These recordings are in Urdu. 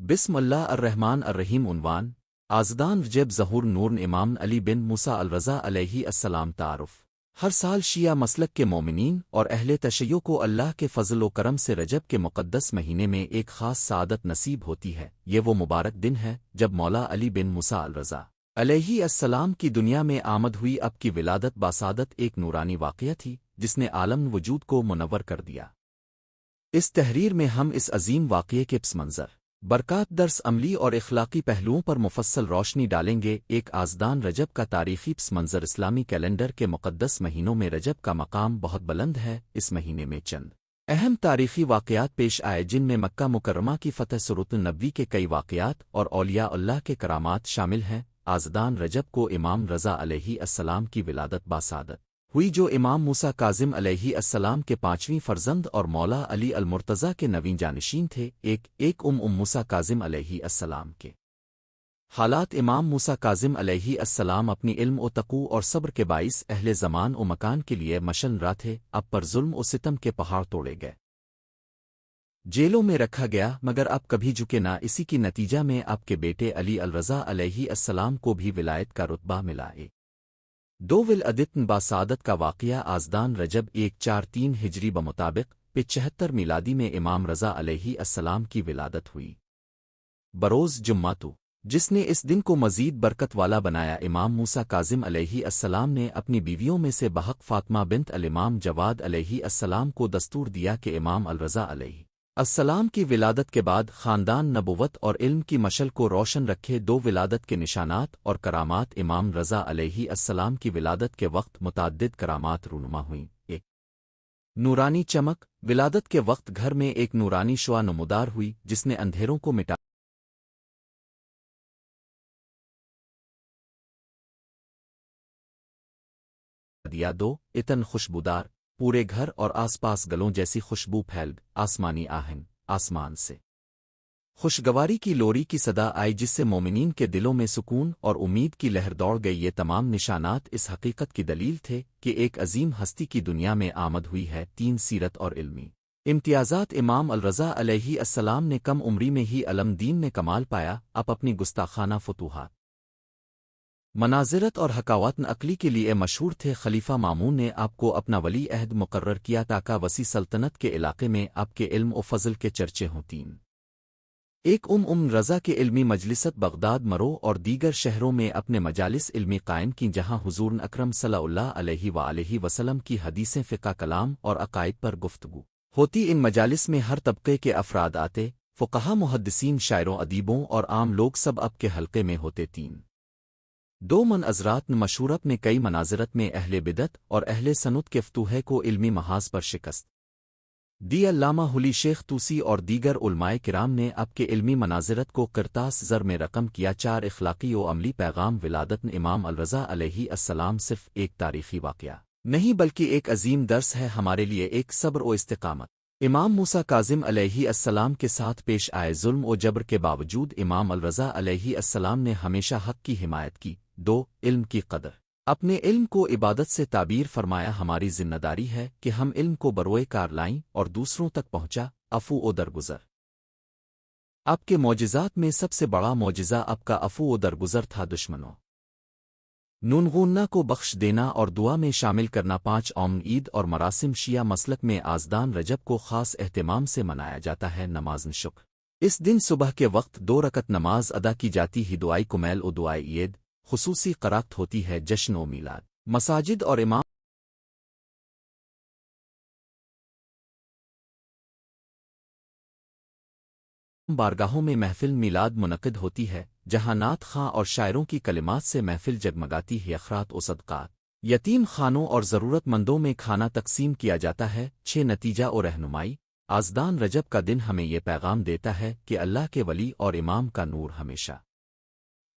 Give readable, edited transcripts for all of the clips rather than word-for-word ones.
بسم اللہ الرحمن الرحیم عنوان آزدان رجب ظہور نور امام علی بن موسیٰ الرضا علیہ السلام تعارف ہر سال شیعہ مسلک کے مومنین اور اہل تشیع کو اللہ کے فضل و کرم سے رجب کے مقدس مہینے میں ایک خاص سعادت نصیب ہوتی ہے۔ یہ وہ مبارک دن ہے جب مولا علی بن موسیٰ الرضا علیہ السلام کی دنیا میں آمد ہوئی۔ اب کی ولادت باسعادت ایک نورانی واقعہ تھی جس نے عالم وجود کو منور کر دیا۔ اس تحریر میں ہم اس عظیم واقعے کے پس منظر، برکات، درس عملی اور اخلاقی پہلوؤں پر مفصل روشنی ڈالیں گے۔ ایک آزدان رجب کا تاریخی پس منظر۔ اسلامی کیلنڈر کے مقدس مہینوں میں رجب کا مقام بہت بلند ہے۔ اس مہینے میں چند اہم تاریخی واقعات پیش آئے جن میں مکہ مکرمہ کی فتح، سورۃ النبی کے کئی واقعات اور اولیاء اللہ کے کرامات شامل ہیں۔ آزدان رجب کو امام رضا علیہ السلام کی ولادت باسعادت ہوئی، جو امام موسیٰ کاظم علیہ السلام کے پانچویں فرزند اور مولا علی المرتضیٰ کے نویں جانشین تھے۔ ایک موسیٰ کاظم علیہ السلام کے حالات۔ امام موسیٰ کاظم علیہ السلام اپنی علم و تقوی اور صبر کے باعث اہل زمان و مکان کے لیے مشن را تھے۔ اب پر ظلم و ستم کے پہاڑ توڑے گئے، جیلوں میں رکھا گیا، مگر اب کبھی جھکے نہ۔ اسی کی نتیجہ میں اب کے بیٹے علی الرضا علیہ السلام کو بھی ولایت کا رتبہ ملا۔ دو ولادت باسعادت کا واقعہ۔ آزدان رجب 1443 ہجری بمطابق 75 میلادی میں امام رضا علیہ السلام کی ولادت ہوئی، بروز جمعہ تو جس نے اس دن کو مزید برکت والا بنایا۔ امام موسیٰ کاظم علیہ السلام نے اپنی بیویوں میں سے بحق فاطمہ بنت الامام جواد علیہ السلام کو دستور دیا کہ امام الرضا علیہ السلام کی ولادت کے بعد خاندان نبوت اور علم کی مشل کو روشن رکھے۔ دو ولادت کے نشانات اور کرامات۔ امام رضا علیہ السلام کی ولادت کے وقت متعدد کرامات رونما ہوئیں۔ ایک نورانی چمک۔ ولادت کے وقت گھر میں ایک نورانی شعاع نمودار ہوئی جس نے اندھیروں کو مٹا دیا۔ دو اتن خوشبودار، پورے گھر اور آس پاس گلوں جیسی خوشبو پھیل۔ آسمانی آہن، آسمان سے خوشگواری کی لوری کی صدا آئی جس سے مومنین کے دلوں میں سکون اور امید کی لہر دوڑ گئی۔ یہ تمام نشانات اس حقیقت کی دلیل تھے کہ ایک عظیم ہستی کی دنیا میں آمد ہوئی ہے۔ تین سیرت اور علمی امتیازات۔ امام الرضا علیہ السلام نے کم عمری میں ہی علم دین میں کمال پایا۔ اب اپنی گستاخانہ فتوحات، مناظرت اور حکاوت عقلی کے لیے مشہور تھے۔ خلیفہ مامون نے آپ کو اپنا ولی عہد مقرر کیا تاکہ وسیع سلطنت کے علاقے میں آپ کے علم و فضل کے چرچے ہوں۔ ایک رضا کے علمی مجلست بغداد، مرو اور دیگر شہروں میں اپنے مجالس علمی قائم کی جہاں حضور اکرم صلی اللہ علیہ وآلہ وسلم کی حدیثیں، فقہ، کلام اور عقائد پر گفتگو ہوتی۔ ان مجالس میں ہر طبقے کے افراد آتے، فقہا، محدثین، شاعروں، ادیبوں اور عام لوگ سب اب کے حلقے میں ہوتے۔ دو مناظرات مشہور۔ اپنے کئی مناظرت میں اہل بدعت اور اہل سنت کے فتوحے کو علمی محاذ پر شکست دی۔ علامہ حلی شیخ توسی اور دیگر علماء کرام نے اب کے علمی مناظرت کو کرتاس زر میں رقم کیا۔ چار اخلاقی و عملی پیغام۔ ولادت امام الرضا علیہ السلام صرف ایک تاریخی واقعہ نہیں بلکہ ایک عظیم درس ہے ہمارے لیے، ایک صبر و استقامت۔ امام موسیٰ کاظم علیہ السلام کے ساتھ پیش آئے ظلم و جبر کے باوجود امام الرضا علیہ السلام نے ہمیشہ حق کی حمایت کی۔ دو علم کی قدر۔ اپنے علم کو عبادت سے تعبیر فرمایا۔ ہماری ذمہ داری ہے کہ ہم علم کو بروئے کار لائیں اور دوسروں تک پہنچا عفو و درگزر۔ اب کے معجزات میں سب سے بڑا معجزہ اب کا عفو و درگزر تھا۔ دشمنوں نونغونہ کو بخش دینا اور دعا میں شامل کرنا۔ 5 عید اور مراسم۔ شیعہ مسلک میں آزدان رجب کو خاص اہتمام سے منایا جاتا ہے۔ نماز شکر۔ اس دن صبح کے وقت 2 رکعت نماز ادا کی جاتی ہے۔ دعائی کمیل و دعائی عید خصوصی قرات ہوتی ہے۔ جشن و میلاد۔ مساجد اور امام بارگاہوں میں محفل میلاد منعقد ہوتی ہے جہاں نعت خواں اور شاعروں کی کلمات سے محفل جگمگاتی ہے۔ اخراط و صدقات، یتیم خانوں اور ضرورت مندوں میں کھانا تقسیم کیا جاتا ہے۔ 6 نتیجہ و رہنمائی۔ آزدان رجب کا دن ہمیں یہ پیغام دیتا ہے کہ اللہ کے ولی اور امام کا نور ہمیشہ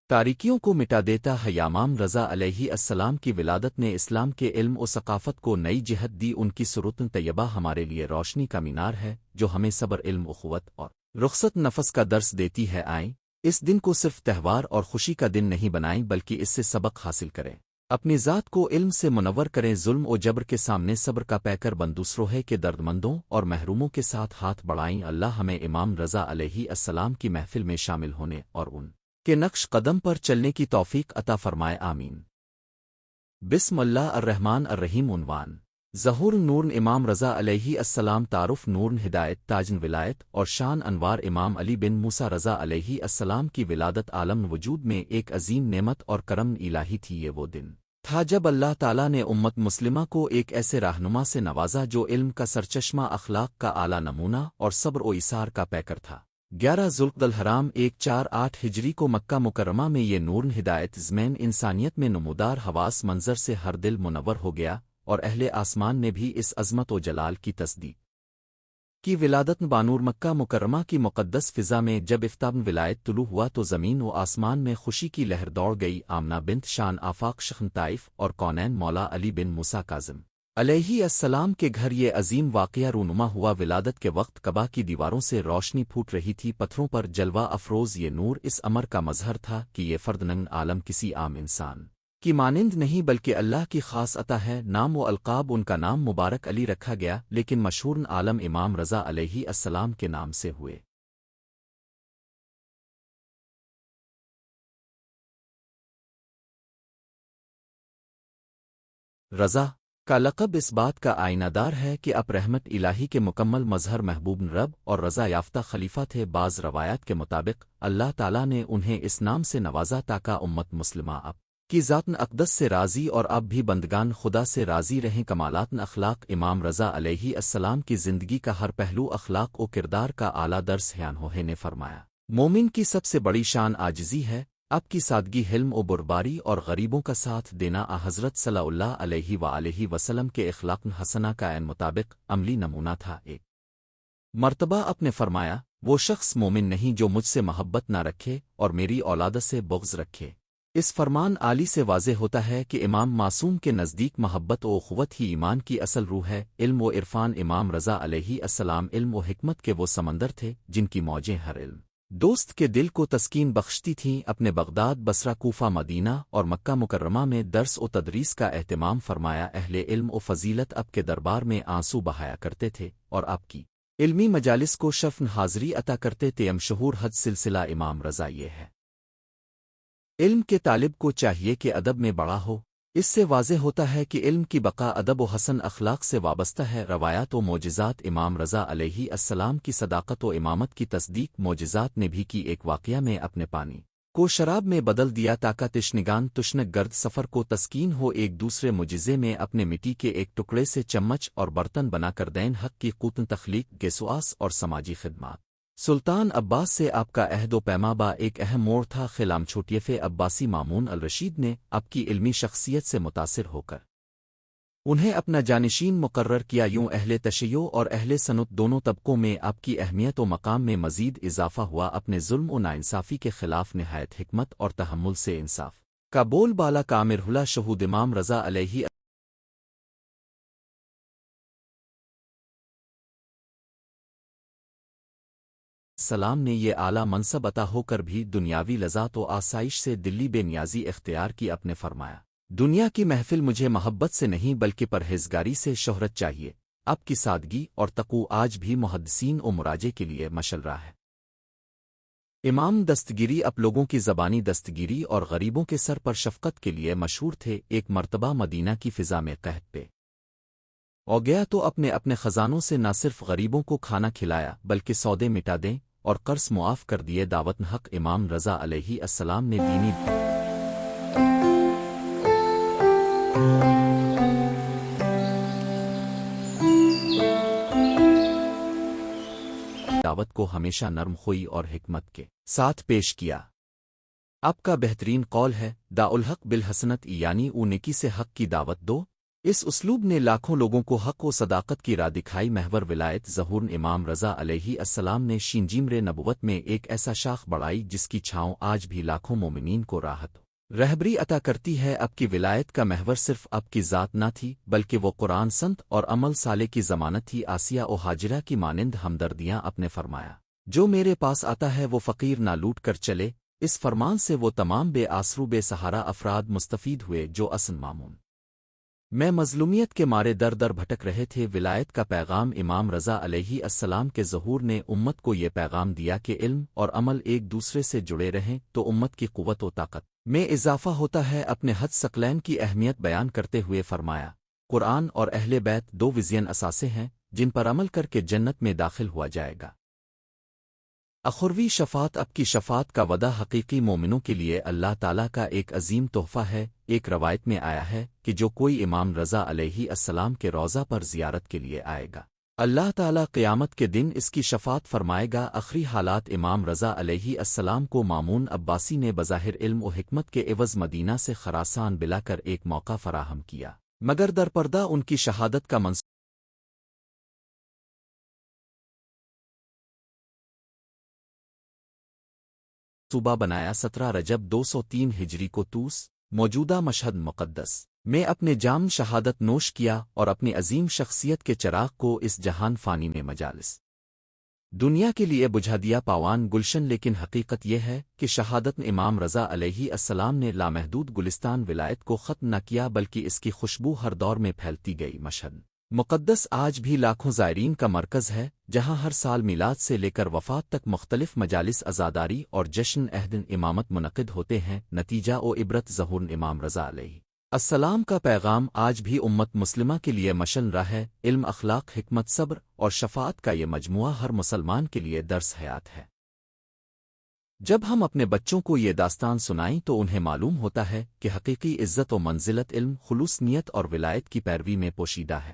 تاریکیوں کو مٹا دیتا ہے۔ امام رضا علیہ السلام کی ولادت نے اسلام کے علم و ثقافت کو نئی جہت دی۔ ان کی سورۃ طیبہ ہمارے لیے روشنی کا مینار ہے جو ہمیں صبر، علم، اخوت اور رخصت نفس کا درس دیتی ہے۔ آئیں اس دن کو صرف تہوار اور خوشی کا دن نہیں بنائیں بلکہ اس سے سبق حاصل کریں۔ اپنی ذات کو علم سے منور کریں، ظلم و جبر کے سامنے صبر کا پیکر بندوسرو ہے کہ درد مندوں اور محروموں کے ساتھ ہاتھ بڑھائیں۔ اللہ ہمیں امام رضا علیہ السلام کی محفل میں شامل ہونے اور ان کے نقش قدم پر چلنے کی توفیق عطا فرمائے، آمین۔ بسم اللہ الرحمن الرحیم۔ عنوان: ظہور نور امام رضا علیہ السلام۔ تعارف: نور ہدایت، تاجن ولایت اور شان انوار۔ امام علی بن موسیٰ رضا علیہ السلام کی ولادت عالم وجود میں ایک عظیم نعمت اور کرم الہی تھی۔ یہ وہ دن تھا جب اللہ تعالیٰ نے امت مسلمہ کو ایک ایسے رہنما سے نوازا جو علم کا سرچشمہ، اخلاق کا اعلیٰ نمونہ اور صبر و ایثار کا پیکر تھا۔ 11 ذوالقعدہ الحرام 148 ہجری کو مکہ مکرمہ میں یہ نور ہدایت زمین انسانیت میں نمودار حواس منظر سے ہر دل منور ہو گیا، اور اہل آسمان نے بھی اس عظمت و جلال کی تصدیق کی۔ ولادت بانور مکہ مکرمہ کی مقدس فضا میں جب افتاب ولایت طلوع ہوا تو زمین و آسمان میں خوشی کی لہر دوڑ گئی۔ آمنہ بنت شان آفاق شخن طائف اور کونین مولا علی بن موسیٰ کاظم علیہ السلام کے گھر یہ عظیم واقعہ رونما ہوا۔ ولادت کے وقت کعبہ کی دیواروں سے روشنی پھوٹ رہی تھی، پتھروں پر جلوہ افروز یہ نور اس امر کا مظہر تھا کہ یہ فرد ننگ عالم کسی عام انسان کی مانند نہیں بلکہ اللہ کی خاص عطا ہے۔ نام و القاب: ان کا نام مبارک علی رکھا گیا، لیکن مشہور عالم امام رضا علیہ السلام کے نام سے ہوئے۔ رضا کا لقب اس بات کا آئینہ دار ہے کہ آپ رحمت الہی کے مکمل مظہر، محبوب رب اور رضا یافتہ خلیفہ تھے۔ بعض روایات کے مطابق اللہ تعالیٰ نے انہیں اس نام سے نوازا تاکہ امت مسلمہ آپ کی ذات اقدس سے راضی اور اب بھی بندگان خدا سے راضی رہیں۔ کمالات اخلاق: امام رضا علیہ السلام کی زندگی کا ہر پہلو اخلاق و کردار کا اعلیٰ درس ہے نے فرمایا، مومن کی سب سے بڑی شان عاجزی ہے، اب کی سادگی، حلم و برباری اور غریبوں کا ساتھ دینا۔ حضرت صلی اللہ علیہ وآلہ وسلم کے اخلاق حسنہ کا عین مطابق عملی نمونہ تھا۔ ایک مرتبہ آپ نے فرمایا، وہ شخص مومن نہیں جو مجھ سے محبت نہ رکھے اور میری اولاد سے بغض رکھے۔ اس فرمان عالی سے واضح ہوتا ہے کہ امام معصوم کے نزدیک محبت و اخوت ہی ایمان کی اصل روح ہے۔ علم و عرفان: امام رضا علیہ السلام علم و حکمت کے وہ سمندر تھے جن کی موجیں ہر علم دوست کے دل کو تسکین بخشتی تھیں۔ اپنے بغداد، بصرہ، کوفہ، مدینہ اور مکہ مکرمہ میں درس و تدریس کا اہتمام فرمایا۔ اہل علم و فضیلت آپ کے دربار میں آنسو بہایا کرتے تھے اور آپ کی علمی مجالس کو شفن حاضری عطا کرتے تھے۔ مشہور حج سلسلہ امام رضا یہ ہے۔ علم کے طالب کو چاہیے کہ ادب میں بڑا ہو۔ اس سے واضح ہوتا ہے کہ علم کی بقا ادب و حسن اخلاق سے وابستہ ہے۔ روایات و معجزات: امام رضا علیہ السلام کی صداقت و امامت کی تصدیق معجزات نے بھی کی۔ ایک واقعہ میں اپنے پانی کو شراب میں بدل دیا تاکہ تشنگان تشنک گرد سفر کو تسکین ہو۔ ایک دوسرے معجزے میں اپنے مٹی کے ایک ٹکڑے سے چمچ اور برتن بنا کر دین حق کی قوتن تخلیق گیسواس اور سماجی خدمات۔ سلطان عباس سے آپ کا عہد و پیما با ایک اہم موڑ تھا۔ خلام چھوٹیف عباسی مامون الرشید نے آپ کی علمی شخصیت سے متاثر ہو کر انہیں اپنا جانشین مقرر کیا۔ یوں اہل تشیع اور اہل سنت دونوں طبقوں میں آپ کی اہمیت و مقام میں مزید اضافہ ہوا۔ اپنے ظلم و ناانصافی کے خلاف نہایت حکمت اور تحمل سے انصاف کا بول بالا کا مرحلہ شہود امام رضا علیہ السلام نے یہ اعلیٰ منصب عطا ہو کر بھی دنیاوی لذات و آسائش سے دلی بے نیازی اختیار کی۔ آپ نے فرمایا، دنیا کی محفل مجھے محبت سے نہیں بلکہ پرہیزگاری سے شہرت چاہیے۔ آپ کی سادگی اور تقوی آج بھی محدثین و مراجع کے لیے مشل ہے۔ امام دستگیری: آپ لوگوں کی زبانی دستگیری اور غریبوں کے سر پر شفقت کے لیے مشہور تھے۔ ایک مرتبہ مدینہ کی فضا میں قحط پہ ہو گیا تو اپنے خزانوں سے نہ صرف غریبوں کو کھانا کھلایا بلکہ سودے مٹا دیں اور قرض معاف کر دیے۔ دعوت حق: امام رضا علیہ السلام نے دینی دعوت کو ہمیشہ نرم خوئی اور حکمت کے ساتھ پیش کیا۔ آپ کا بہترین قول ہے، دا الحق بالحسنت، یعنی او نیکی سے حق کی دعوت دو۔ اس اسلوب نے لاکھوں لوگوں کو حق و صداقت کی راہ دکھائی۔ محور ولایت: ظہور امام رضا علیہ السلام نے شینجیمر نبوت میں ایک ایسا شاخ بڑھائی جس کی چھاؤں آج بھی لاکھوں مومنین کو راحت رہبری عطا کرتی ہے۔ اب کی ولایت کا محور صرف اب کی ذات نہ تھی بلکہ وہ قرآن سنت اور عمل صالح کی ضمانت تھی۔ آسیہ و حاجرہ کی مانند ہمدردیاں آپ نے فرمایا، جو میرے پاس آتا ہے وہ فقیر نہ لوٹ کر چلے، اس فرمان سے وہ تمام بے آسرو بے سہارا افراد مستفید ہوئے جو اصل معمون میں مظلومیت کے مارے در در بھٹک رہے تھے۔ ولایت کا پیغام امام رضا علیہ السلام کے ظہور نے امت کو یہ پیغام دیا کہ علم اور عمل ایک دوسرے سے جڑے رہیں تو امت کی قوت و طاقت میں اضافہ ہوتا ہے۔ اپنے حج ثقلین کی اہمیت بیان کرتے ہوئے فرمایا، قرآن اور اہل بیت دو وزین اثاثے ہیں جن پر عمل کر کے جنت میں داخل ہوا جائے گا۔ اخروی شفاعت اب کی شفاعت کا وعدہ حقیقی مومنوں کے لیے اللہ تعالیٰ کا ایک عظیم تحفہ ہے۔ ایک روایت میں آیا ہے کہ جو کوئی امام رضا علیہ السلام کے روضہ پر زیارت کے لیے آئے گا، اللہ تعالیٰ قیامت کے دن اس کی شفاعت فرمائے گا۔ آخری حالات امام رضا علیہ السلام کو مامون عباسی نے بظاہر علم و حکمت کے عوض مدینہ سے خراسان بلا کر ایک موقع فراہم کیا، مگر درپردہ ان کی شہادت کا منصوبہ بنایا۔ 17 رجب 203 ہجری کو توس موجودہ مشہد مقدس میں اپنے جام شہادت نوش کیا اور اپنی عظیم شخصیت کے چراغ کو اس جہان فانی میں مجالس دنیا کے لیے بجھا دیا پاوان گلشن۔ لیکن حقیقت یہ ہے کہ شہادت امام رضا علیہ السلام نے لامحدود گلستان ولایت کو ختم نہ کیا بلکہ اس کی خوشبو ہر دور میں پھیلتی گئی۔ مشہد مقدس آج بھی لاکھوں زائرین کا مرکز ہے، جہاں ہر سال میلاد سے لے کر وفات تک مختلف مجالس عزاداری اور جشن عہد امامت منعقد ہوتے ہیں۔ نتیجہ و عبرت ظہور امام رضا علیہ السلام کا پیغام آج بھی امت مسلمہ کے لیے مشن راہ ہے۔ علم، اخلاق، حکمت، صبر اور شفاعت کا یہ مجموعہ ہر مسلمان کے لیے درس حیات ہے۔ جب ہم اپنے بچوں کو یہ داستان سنائیں تو انہیں معلوم ہوتا ہے کہ حقیقی عزت و منزلت علم، خلوص نیت اور ولایت کی پیروی میں پوشیدہ ہے۔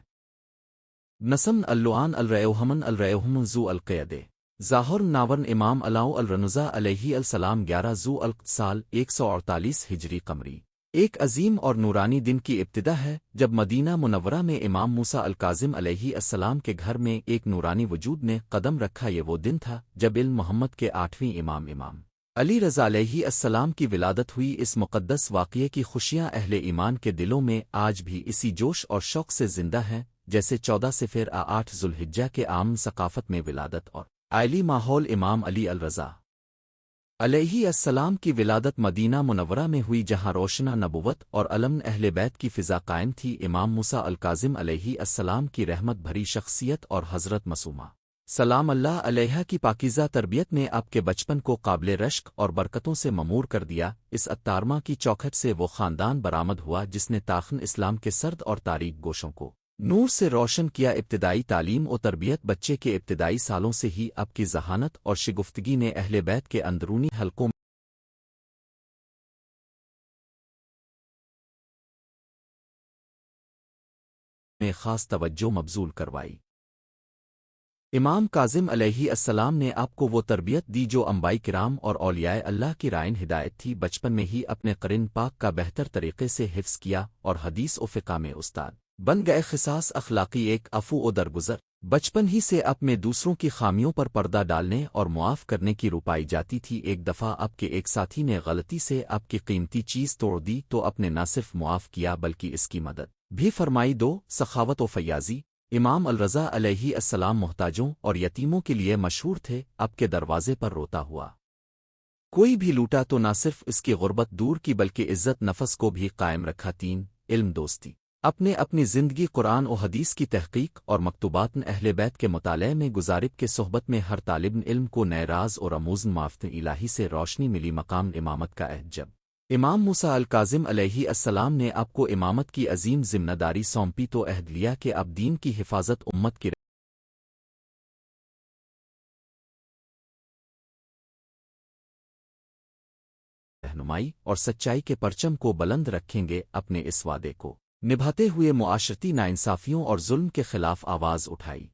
نسم اللعان الرعوہمن الرعوہم ذو القیدے ظاہر ناورن امام علاؤ الرنزا علیہ السلام 11 ذو القعدہ سال 148 ہجری قمری ایک عظیم اور نورانی دن کی ابتدا ہے، جب مدینہ منورہ میں امام موسیٰ الکاظم علیہ السلام کے گھر میں ایک نورانی وجود نے قدم رکھا۔ یہ وہ دن تھا جب علم محمد کے 8ویں امام علی رضا علیہ السلام کی ولادت ہوئی۔ اس مقدس واقعے کی خوشیاں اہل ایمان کے دلوں میں آج بھی اسی جوش اور شوق سے زندہ ہیں جیسے 14 صفر 8 ذوالحجہ کے عام ثقافت میں ولادت اور عائلی ماحول۔ امام علی الرضا علیہ السلام کی ولادت مدینہ منورہ میں ہوئی، جہاں روشنہ نبوت اور علم اہل بیت کی فضا قائم تھی۔ امام موسیٰ الکاظم علیہ السلام کی رحمت بھری شخصیت اور حضرت معصومہ سلام اللہ علیہا کی پاکیزہ تربیت نے آپ کے بچپن کو قابل رشک اور برکتوں سے ممور کر دیا۔ اس اتارما کی چوکھٹ سے وہ خاندان برآمد ہوا جس نے تاخن اسلام کے سرد اور تاریک گوشوں کو نور سے روشن کیا۔ ابتدائی تعلیم و تربیت بچے کے ابتدائی سالوں سے ہی اب کی ذہانت اور شگفتگی نے اہل بیت کے اندرونی حلقوں میں خاص توجہ مبذول کروائی۔ امام کاظم علیہ السلام نے آپ کو وہ تربیت دی جو انبیاء کرام اور اولیاء اللہ کی رائن ہدایت تھی۔ بچپن میں ہی اپنے قرن پاک کا بہتر طریقے سے حفظ کیا اور حدیث و فقہ میں استاد بن گئے۔ خصاص اخلاقی ایک عفو و درگزر بچپن ہی سے آپ میں دوسروں کی خامیوں پر پردہ ڈالنے اور معاف کرنے کی روپائی جاتی تھی۔ ایک دفعہ آپ کے ایک ساتھی نے غلطی سے آپ کی قیمتی چیز توڑ دی تو آپ نے نہ صرف معاف کیا بلکہ اس کی مدد بھی فرمائی۔ دو سخاوت و فیاضی امام الرضا علیہ السلام محتاجوں اور یتیموں کے لیے مشہور تھے۔ آپ کے دروازے پر روتا ہوا کوئی بھی لوٹا تو نہ صرف اس کی غربت دور کی بلکہ عزت نفس کو بھی قائم رکھا۔ 3 علم دوستی اپنی زندگی قرآن و حدیث کی تحقیق اور مکتوبات اہل بیت کے مطالعے میں گزارب کے صحبت میں ہر طالب علم کو نئے راز اور رموز معافت الہی سے روشنی ملی۔ مقام امامت کا عہد جب امام موسیٰ الکاظم علیہ السلام نے آپ کو امامت کی عظیم ذمہ داری سونپی تو عہد لیا کہ اب دین کی حفاظت، امت کی رہنمائی اور سچائی کے پرچم کو بلند رکھیں گے۔ اپنے اس وعدے کو نبھاتے ہوئے معاشرتی ناانصافیوں اور ظلم کے خلاف آواز اٹھائی۔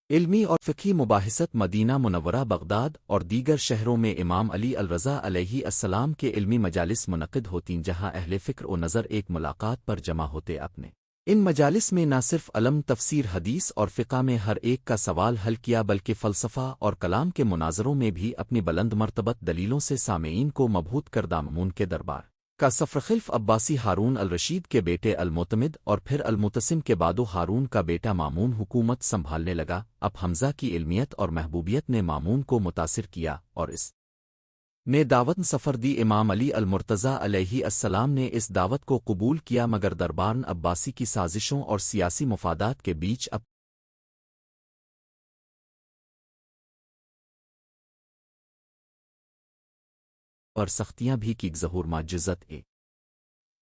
علمی اور فقہی مباحثت مدینہ منورہ، بغداد اور دیگر شہروں میں امام علی الرضا علیہ السلام کے علمی مجالس منعقد ہوتیں، جہاں اہل فکر و نظر ایک ملاقات پر جمع ہوتے۔ اپنے ان مجالس میں نہ صرف علم، تفسیر، حدیث اور فقہ میں ہر ایک کا سوال حل کیا بلکہ فلسفہ اور کلام کے مناظروں میں بھی اپنی بلند مرتبت دلیلوں سے سامعین کو مبہوت کردہ۔ مامون کے دربار کا سفرخلف عباسی ہارون الرشید کے بیٹے المعتمد اور پھر المعتصم کے بعدو ہارون کا بیٹا مامون حکومت سنبھالنے لگا۔ اب حمزہ کی علمیت اور محبوبیت نے مامون کو متاثر کیا اور اس نے دعوت سفر دی۔ امام علی المرتضیٰ علیہ السلام نے اس دعوت کو قبول کیا، مگر دربار عباسی کی سازشوں اور سیاسی مفادات کے بیچ اور سختیاں بھی کی۔ ظہور معجزت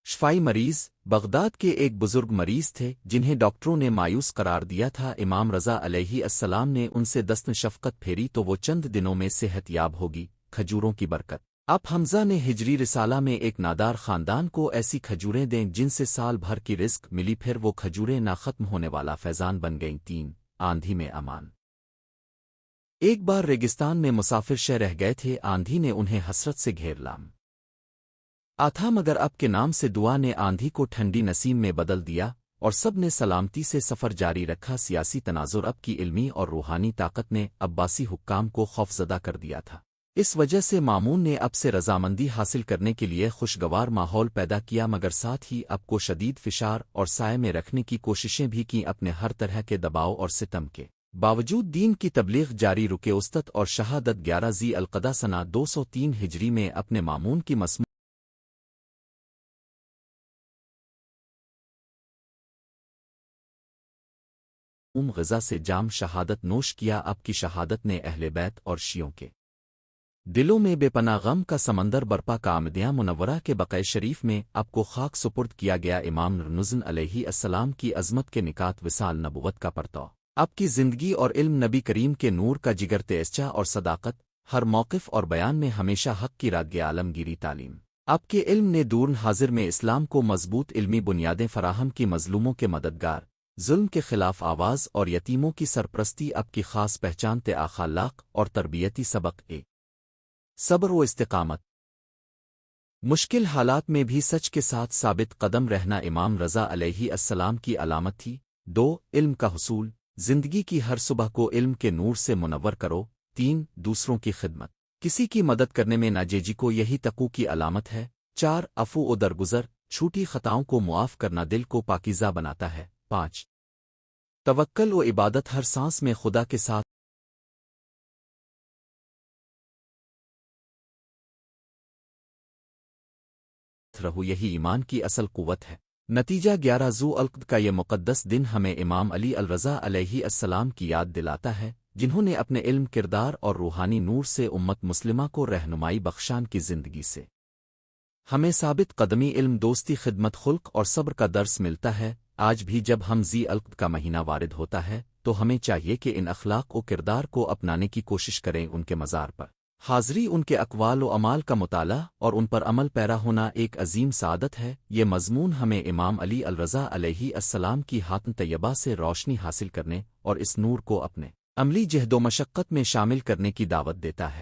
شفائی مریض بغداد کے ایک بزرگ مریض تھے جنہیں ڈاکٹروں نے مایوس قرار دیا تھا۔ امام رضا علیہ السلام نے ان سے دست شفقت پھیری تو وہ چند دنوں میں صحت یاب ہوگی، کھجوروں کی برکت۔ اب حمزہ نے ہجری رسالہ میں ایک نادار خاندان کو ایسی کھجوریں دیں جن سے سال بھر کی رزق ملی، پھر وہ کھجوریں نہ ختم ہونے والا فیضان بن گئیں۔ 3 آندھی میں امان۔ ایک بار ریگستان میں مسافر شہ رہ گئے تھے، آندھی نے انہیں حسرت سے گھیر لام آتھا، مگر اب کے نام سے دعا نے آندھی کو ٹھنڈی نسیم میں بدل دیا اور سب نے سلامتی سے سفر جاری رکھا۔ سیاسی تناظر اب کی علمی اور روحانی طاقت نے عباسی حکام کو خوفزدہ کر دیا تھا، اس وجہ سے مامون نے اب سے رضامندی حاصل کرنے کے لیے خوشگوار ماحول پیدا کیا، مگر ساتھ ہی اب کو شدید فشار اور سائے میں رکھنے کی کوششیں بھی کیں۔ اپنے ہر طرح کے دباؤ اور ستم کے باوجود دین کی تبلیغ جاری رکے۔ استت اور شہادت 11 ذی القعدہ سنہ 203 ہجری میں اپنے مامون کی مسموع غذا سے جام شہادت نوش کیا۔ اب کی شہادت نے اہل بیت اور شیعوں کے دلوں میں بے پناہ غم کا سمندر برپا کا۔ مدینہ منورہ کے بقع شریف میں اب کو خاک سپرد کیا گیا۔ امام نرنزن علیہ السلام کی عظمت کے نکات وصال نبوت کا پرتو، اب کی زندگی اور علم نبی کریم کے نور کا جگر تیسچا اور صداقت، ہر موقف اور بیان میں ہمیشہ حق کی رادگِ عالمگیری تعلیم۔ اب کے علم نے دور حاضر میں اسلام کو مضبوط علمی بنیادیں فراہم کی، مظلوموں کے مددگار، ظلم کے خلاف آواز اور یتیموں کی سرپرستی اب کی خاص پہچان تے اخلاق اور تربیتی سبق صبر و استقامت، مشکل حالات میں بھی سچ کے ساتھ ثابت قدم رہنا امام رضا علیہ السلام کی علامت تھی۔ 2 علم کا حصول، زندگی کی ہر صبح کو علم کے نور سے منور کرو۔ 3 دوسروں کی خدمت، کسی کی مدد کرنے میں ناجیجی کو یہی تقوی کی علامت ہے۔ 4 عفو و درگزر، چھوٹی خطاؤں کو معاف کرنا دل کو پاکیزہ بناتا ہے۔ 5 توکل و عبادت، ہر سانس میں خدا کے ساتھ رہو، یہی ایمان کی اصل قوت ہے۔ نتیجہ 11 ذو القعدہ کا یہ مقدس دن ہمیں امام علی الرضا علیہ السلام کی یاد دلاتا ہے، جنہوں نے اپنے علم، کردار اور روحانی نور سے امت مسلمہ کو رہنمائی بخشان کی زندگی سے ہمیں ثابت قدمی، علم، دوستی، خدمت، خلق اور صبر کا درس ملتا ہے۔ آج بھی جب ہم ذی القعدہ کا مہینہ وارد ہوتا ہے تو ہمیں چاہیے کہ ان اخلاق و کردار کو اپنانے کی کوشش کریں۔ ان کے مزار پر حاضری، ان کے اقوال و اعمال کا مطالعہ اور ان پر عمل پیرا ہونا ایک عظیم سعادت ہے۔ یہ مضمون ہمیں امام علی الرضا علیہ السلام کی حاتم طیبہ سے روشنی حاصل کرنے اور اس نور کو اپنے عملی جہد و مشقت میں شامل کرنے کی دعوت دیتا ہے۔